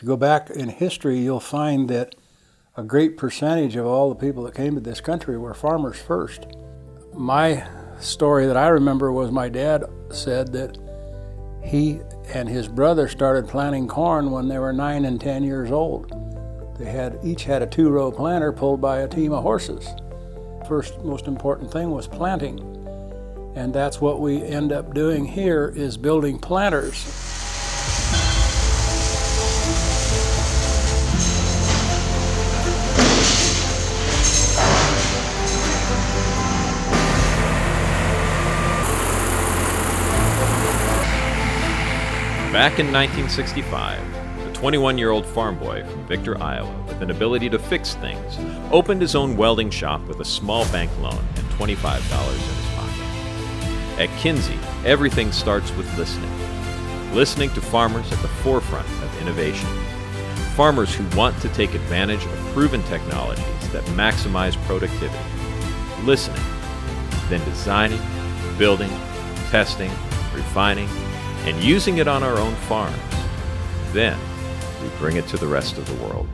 you go back in history, you'll find that a great percentage of all the people that came to this country were farmers first. My story that I remember was my dad said that he and his brother started planting corn when they were 9 and 10 years old. They each had a 2-row planter pulled by a team of horses. First most important thing was planting. And that's what we end up doing here, is building planters. Back in 1965, a 21-year-old farm boy from Victor, Iowa, with an ability to fix things, opened his own welding shop with a small bank loan and $25 in his pocket. At Kinze, everything starts with listening. Listening to farmers at the forefront of innovation. Farmers who want to take advantage of proven technologies that maximize productivity. Listening, then designing, building, testing, refining, and using it on our own farms. Then, we bring it to the rest of the world.